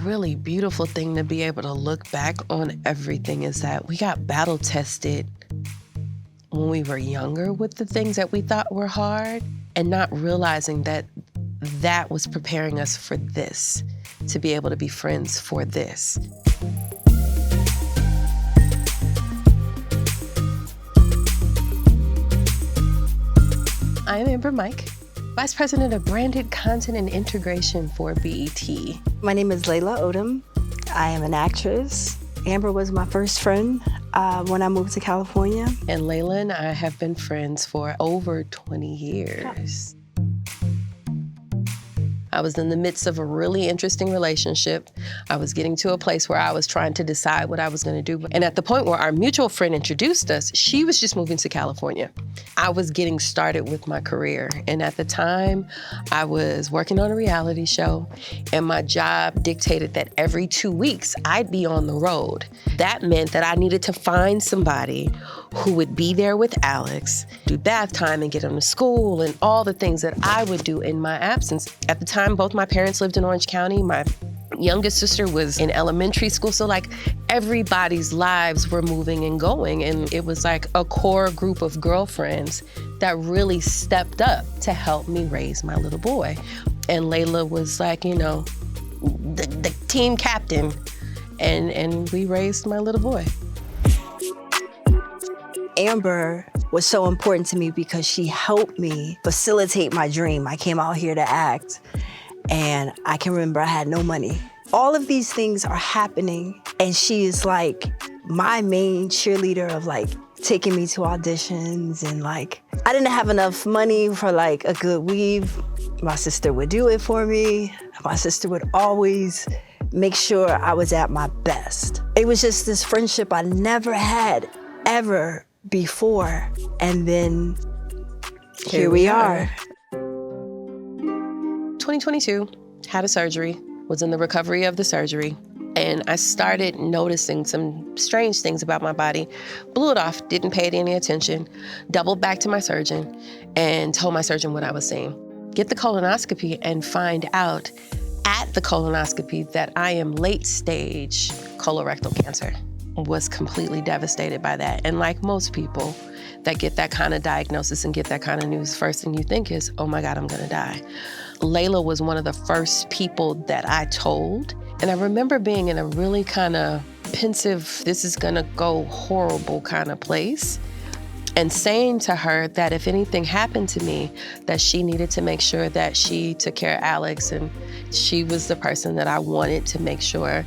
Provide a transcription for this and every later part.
really beautiful thing to be able to look back on everything is that we got battle tested when we were younger with the things that we thought were hard, and not realizing that that was preparing us for this, to be able to be friends for this. I'm Amber Mike, Vice President of Branded Content and Integration for BET. My name is Laila Odom. I am an actress. Amber was my first friend when I moved to California. And Laila and I have been friends for over 20 years. I was in the midst of a really interesting relationship. I was getting to a place where I was trying to decide what I was gonna do. And at the point where our mutual friend introduced us, she was just moving to California. I was getting started with my career. And at the time, I was working on a reality show, and my job dictated that every 2 weeks, I'd be on the road. That meant that I needed to find somebody who would be there with Alex, do bath time and get him to school and all the things that I would do in my absence. At the time, both my parents lived in Orange County. My youngest sister was in elementary school. So like everybody's lives were moving and going. And it was like a core group of girlfriends that really stepped up to help me raise my little boy. And Laila was like, you know, the team captain. And we raised my little boy. Amber was so important to me because she helped me facilitate my dream. I came out here to act, and I can remember I had no money. All of these things are happening, and she is like my main cheerleader of like taking me to auditions, and like I didn't have enough money for like a good weave. My sister would do it for me. My sister would always make sure I was at my best. It was just this friendship I never had ever before, and then here we are. 2022, had a surgery, was in the recovery of the surgery, and I started noticing some strange things about my body. Blew it off, didn't pay it any attention, doubled back to my surgeon and told my surgeon what I was seeing. Get the colonoscopy and find out at the colonoscopy that I am late stage colorectal cancer. Was completely devastated by that. And like most people that get that kind of diagnosis and get that kind of news, first thing you think is, oh my God, I'm gonna die. Laila was one of the first people that I told. And I remember being in a really kind of pensive, this is gonna go horrible kind of place. And saying to her that if anything happened to me, that she needed to make sure that she took care of Alex, and she was the person that I wanted to make sure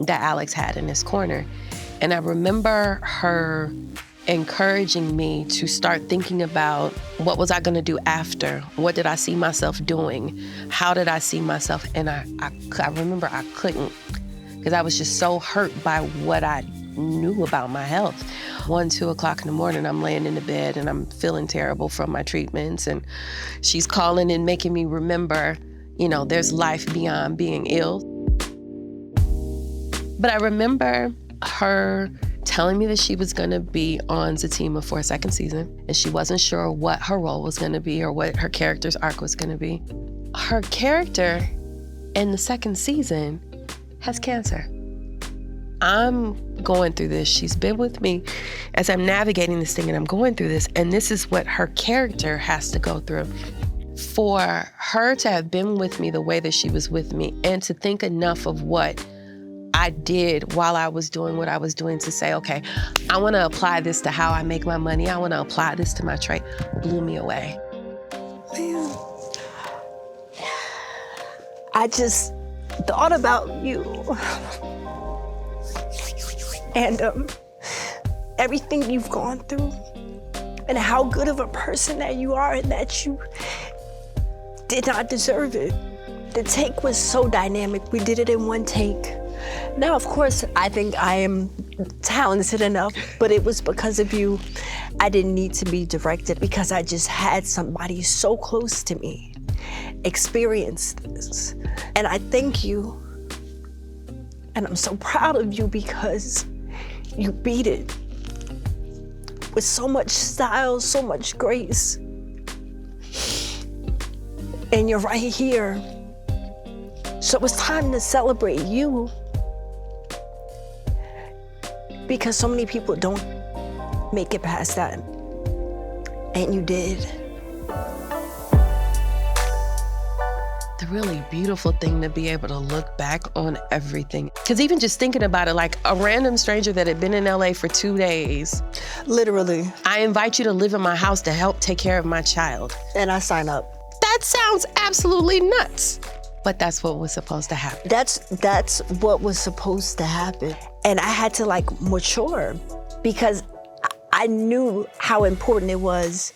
that Alex had in his corner. And I remember her encouraging me to start thinking about what was I gonna do after? What did I see myself doing? How did I see myself? And I remember I couldn't, because I was just so hurt by what I knew about my health. 1, 2 o'clock in the morning, I'm laying in the bed and I'm feeling terrible from my treatments. And she's calling and making me remember, you know, there's life beyond being ill. But I remember her telling me that she was gonna be on Zatima for a second season, and she wasn't sure what her role was gonna be or what her character's arc was gonna be. Her character in the second season has cancer. I'm going through this. She's been with me as I'm navigating this thing, and I'm going through this, and this is what her character has to go through. For her to have been with me the way that she was with me, and to think enough of what I did while I was doing what I was doing to say, okay, I wanna apply this to how I make my money. I wanna apply this to my trade, blew me away. Man, I just thought about you and everything you've gone through, and how good of a person that you are, and that you did not deserve it. The take was so dynamic. We did it in one take. Now, of course, I think I am talented enough, but it was because of you. I didn't need to be directed, because I just had somebody so close to me experience this. And I thank you. And I'm so proud of you, because you beat it with so much style, so much grace. And you're right here So it's time to celebrate you, because so many people don't make it past that, and you did. The really beautiful thing to be able to look back on everything. Because even just thinking about it, like a random stranger that had been in LA for 2 days. Literally. I invite you to live in my house to help take care of my child. And I sign up. That sounds absolutely nuts. But that's what was supposed to happen. That's what was supposed to happen. And I had to like mature, because I knew how important it was.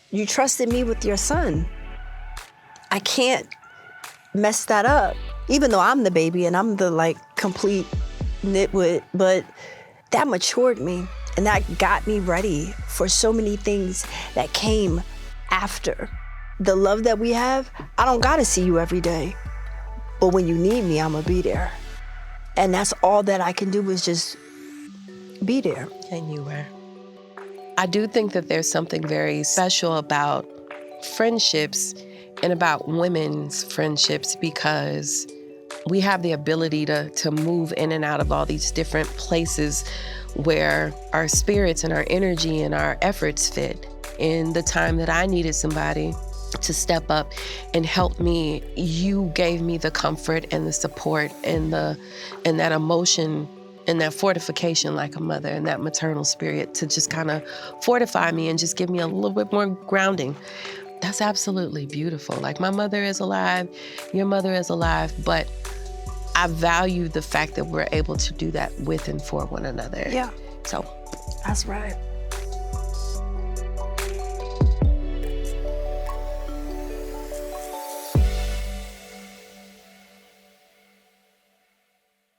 You trusted me with your son. I can't mess that up, even though I'm the baby and I'm the like complete nitwit, but that matured me and that got me ready for so many things that came after. The love that we have, I don't gotta see you every day, but when you need me, I'm gonna be there. And that's all that I can do is just be there. And you were. I do think that there's something very special about friendships and about women's friendships, because we have the ability to move in and out of all these different places where our spirits and our energy and our efforts fit. In the time that I needed somebody to step up and help me, you gave me the comfort and the support and that emotion and that fortification like a mother, and that maternal spirit to just kind of fortify me and just give me a little bit more grounding. That's absolutely beautiful. Like, my mother is alive, your mother is alive, but I value the fact that we're able to do that with and for one another. Yeah. So that's right.